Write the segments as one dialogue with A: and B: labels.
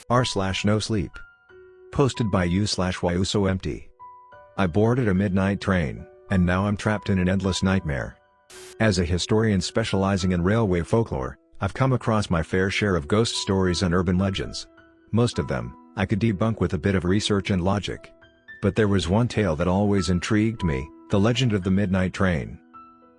A: r/NoSleep. Posted by u/whyusoempty. I boarded a midnight train, and now I'm trapped in an endless nightmare. As a historian specializing in railway folklore, I've come across my fair share of ghost stories and urban legends. Most of them, I could debunk with a bit of research and logic. But there was one tale that always intrigued me, the legend of the midnight train.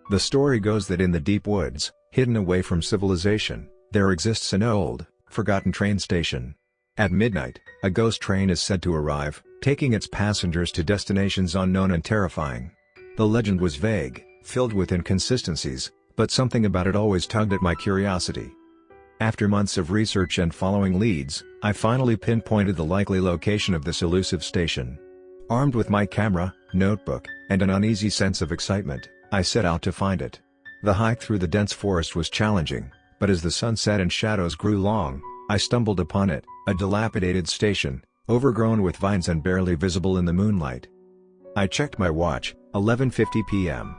A: The story goes that in the deep woods, hidden away from civilization, there exists an old, forgotten train station. At midnight, a ghost train is said to arrive, taking its passengers to destinations unknown and terrifying. The legend was vague, filled with inconsistencies, but something about it always tugged at my curiosity. After months of research and following leads, I finally pinpointed the likely location of this elusive station. Armed with my camera, notebook, and an uneasy sense of excitement, I set out to find it. The hike through the dense forest was challenging, but as the sun set and shadows grew long, I stumbled upon it, a dilapidated station, overgrown with vines and barely visible in the moonlight. I checked my watch, 11:50 p.m.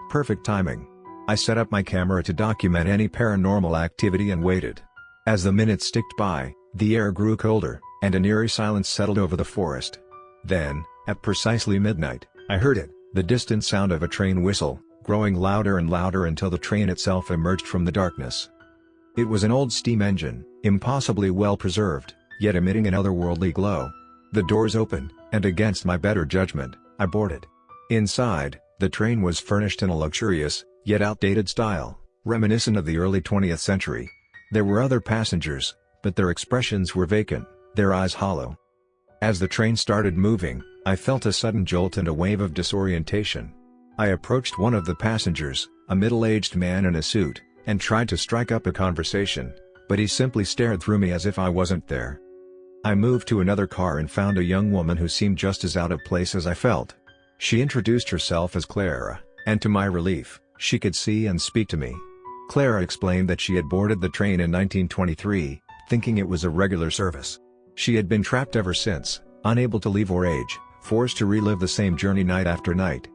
A: Perfect timing. I set up my camera to document any paranormal activity and waited. As the minutes ticked by, the air grew colder, and an eerie silence settled over the forest. Then, at precisely midnight, I heard it, the distant sound of a train whistle, growing louder and louder until the train itself emerged from the darkness. It was an old steam engine, impossibly well preserved, yet emitting an otherworldly glow. The doors opened, and against my better judgment, I boarded. Inside, the train was furnished in a luxurious, yet outdated style, reminiscent of the early 20th century. There were other passengers, but their expressions were vacant, their eyes hollow. As the train started moving, I felt a sudden jolt and a wave of disorientation. I approached one of the passengers, a middle-aged man in a suit, and tried to strike up a conversation, but he simply stared through me as if I wasn't there. I moved to another car and found a young woman who seemed just as out of place as I felt. She introduced herself as Clara, and to my relief, she could see and speak to me. Clara explained that she had boarded the train in 1923, thinking it was a regular service. She had been trapped ever since, unable to leave or age, forced to relive the same journey night after night.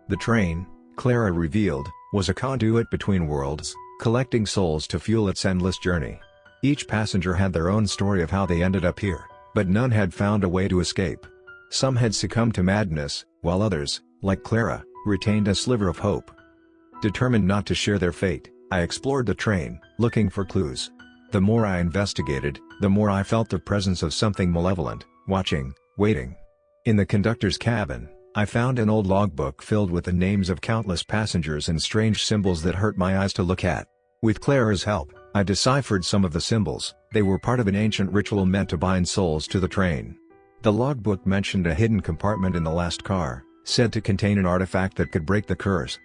A: The train, Clara revealed, was a conduit between worlds, collecting souls to fuel its endless journey. Each passenger had their own story of how they ended up here, but none had found a way to escape. Some had succumbed to madness, while others, like Clara, retained a sliver of hope. Determined not to share their fate, I explored the train, looking for clues. The more I investigated, the more I felt the presence of something malevolent, watching, waiting. In the conductor's cabin, I found an old logbook filled with the names of countless passengers and strange symbols that hurt my eyes to look at. With Clara's help, I deciphered some of the symbols. They were part of an ancient ritual meant to bind souls to the train. The logbook mentioned a hidden compartment in the last car, said to contain an artifact that could break the curse.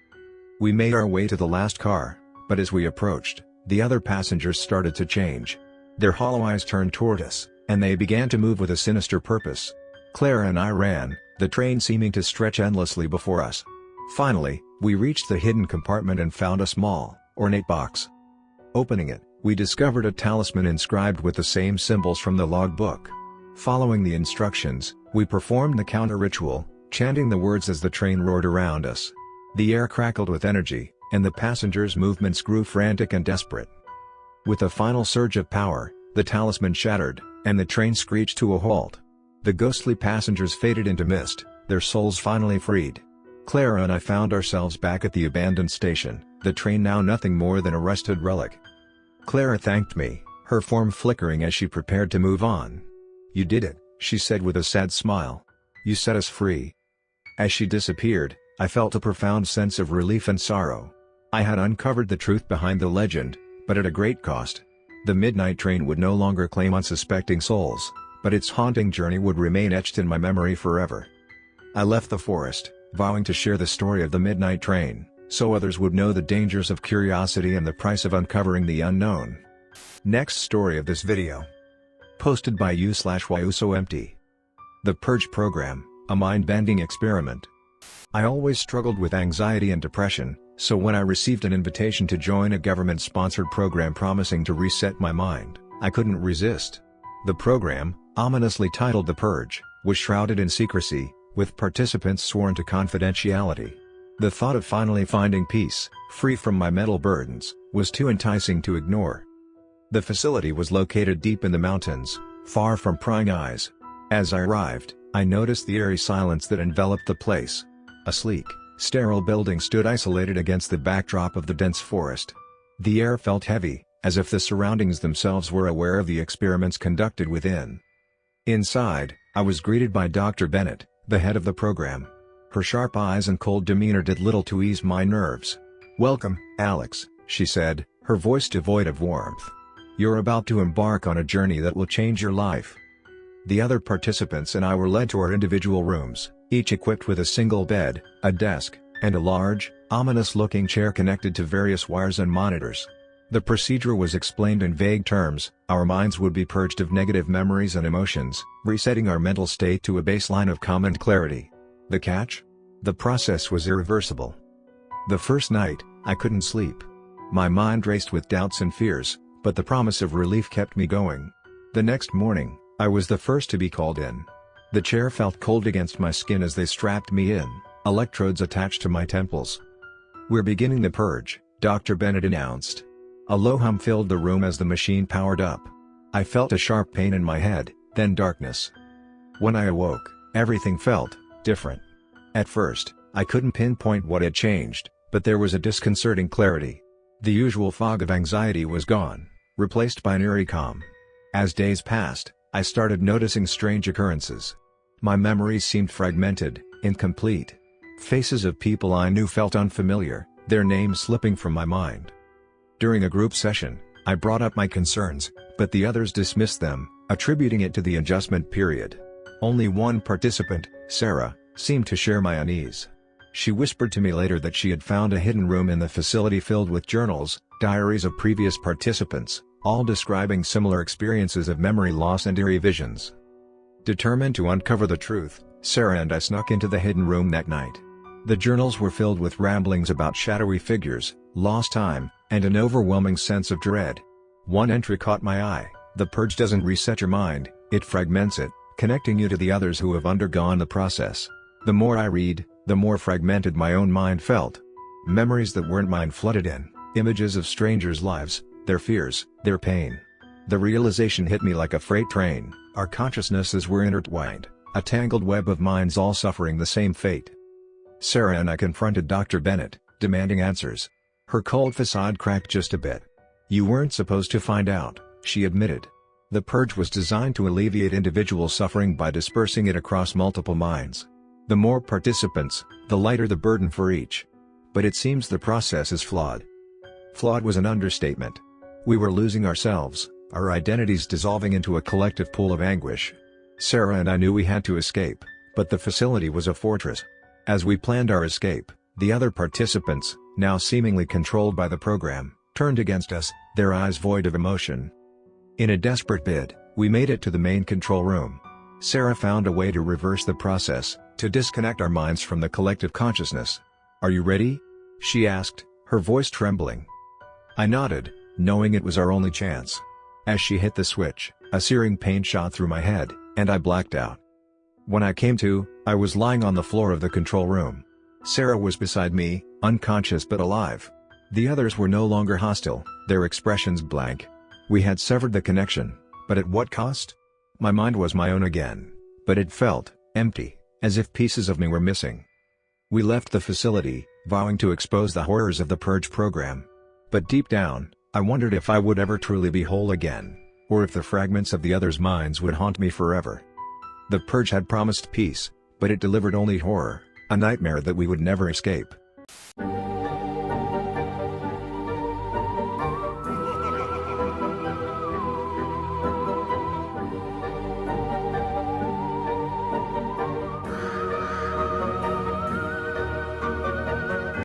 A: We made our way to the last car, but as we approached, the other passengers started to change. Their hollow eyes turned toward us, and they began to move with a sinister purpose. Clara and I ran, the train seeming to stretch endlessly before us. Finally, we reached the hidden compartment and found a small, ornate box. Opening it, we discovered a talisman inscribed with the same symbols from the logbook. Following the instructions, we performed the counter-ritual, chanting the words as the train roared around us. The air crackled with energy, and the passengers' movements grew frantic and desperate. With a final surge of power, the talisman shattered, and the train screeched to a halt. The ghostly passengers faded into mist, their souls finally freed. Clara and I found ourselves back at the abandoned station, the train now nothing more than a rusted relic. Clara thanked me, her form flickering as she prepared to move on. "You did it," she said with a sad smile. "You set us free." As she disappeared, I felt a profound sense of relief and sorrow. I had uncovered the truth behind the legend, but at a great cost. The midnight train would no longer claim unsuspecting souls, but its haunting journey would remain etched in my memory forever. I left the forest, vowing to share the story of the midnight train, so others would know the dangers of curiosity and the price of uncovering the unknown. Next story of this video. Posted by u/whyusoempty. The Purge program, a mind-bending experiment. I always struggled with anxiety and depression, so when I received an invitation to join a government-sponsored program promising to reset my mind, I couldn't resist. The program, ominously titled The Purge, was shrouded in secrecy, with participants sworn to confidentiality. The thought of finally finding peace, free from my mental burdens, was too enticing to ignore. The facility was located deep in the mountains, far from prying eyes. As I arrived, I noticed the eerie silence that enveloped the place. A sleek, sterile building stood isolated against the backdrop of the dense forest. The air felt heavy, as if the surroundings themselves were aware of the experiments conducted within. Inside, I was greeted by Dr. Bennett, the head of the program. Her sharp eyes and cold demeanor did little to ease my nerves. "Welcome, Alex," she said, her voice devoid of warmth. "You're about to embark on a journey that will change your life." The other participants and I were led to our individual rooms, each equipped with a single bed, a desk, and a large, ominous-looking chair connected to various wires and monitors. The procedure was explained in vague terms. Our minds would be purged of negative memories and emotions, resetting our mental state to a baseline of calm and clarity. The catch? The process was irreversible. The first night, I couldn't sleep. My mind raced with doubts and fears, but the promise of relief kept me going. The next morning, I was the first to be called in. The chair felt cold against my skin as they strapped me in, electrodes attached to my temples. "We're beginning the purge," Dr. Bennett announced. A low hum filled the room as the machine powered up. I felt a sharp pain in my head, then darkness. When I awoke, everything felt different. At first, I couldn't pinpoint what had changed, but there was a disconcerting clarity. The usual fog of anxiety was gone, replaced by an eerie calm. As days passed, I started noticing strange occurrences. My memories seemed fragmented, incomplete. Faces of people I knew felt unfamiliar, their names slipping from my mind. During a group session, I brought up my concerns, but the others dismissed them, attributing it to the adjustment period. Only one participant, Sarah, seemed to share my unease. She whispered to me later that she had found a hidden room in the facility filled with journals, diaries of previous participants, all describing similar experiences of memory loss and eerie visions. Determined to uncover the truth, Sarah and I snuck into the hidden room that night. The journals were filled with ramblings about shadowy figures, lost time, and an overwhelming sense of dread. One entry caught my eye: "The purge doesn't reset your mind, it fragments it, connecting you to the others who have undergone the process." The more I read, the more fragmented my own mind felt. Memories that weren't mine flooded in, images of strangers' lives, their fears, their pain. The realization hit me like a freight train: our consciousnesses were intertwined, a tangled web of minds all suffering the same fate. Sarah and I confronted Dr. Bennett, demanding answers. Her cold facade cracked just a bit. "You weren't supposed to find out," she admitted. "The purge was designed to alleviate individual suffering by dispersing it across multiple minds. The more participants, the lighter the burden for each. But it seems the process is flawed." Flawed was an understatement. We were losing ourselves, our identities dissolving into a collective pool of anguish. Sarah and I knew we had to escape, but the facility was a fortress. As we planned our escape, the other participants, now seemingly controlled by the program, turned against us, their eyes void of emotion. In a desperate bid, we made it to the main control room. Sarah found a way to reverse the process, to disconnect our minds from the collective consciousness. "Are you ready?" she asked, her voice trembling. I nodded, knowing it was our only chance. As she hit the switch, a searing pain shot through my head, and I blacked out. When I came to, I was lying on the floor of the control room. Sarah was beside me, unconscious but alive. The others were no longer hostile, their expressions blank. We had severed the connection, but at what cost? My mind was my own again, but it felt empty, as if pieces of me were missing. We left the facility, vowing to expose the horrors of the purge program. But deep down, I wondered if I would ever truly be whole again, or if the fragments of the others' minds would haunt me forever. The purge had promised peace, but it delivered only horror, a nightmare that we would never escape.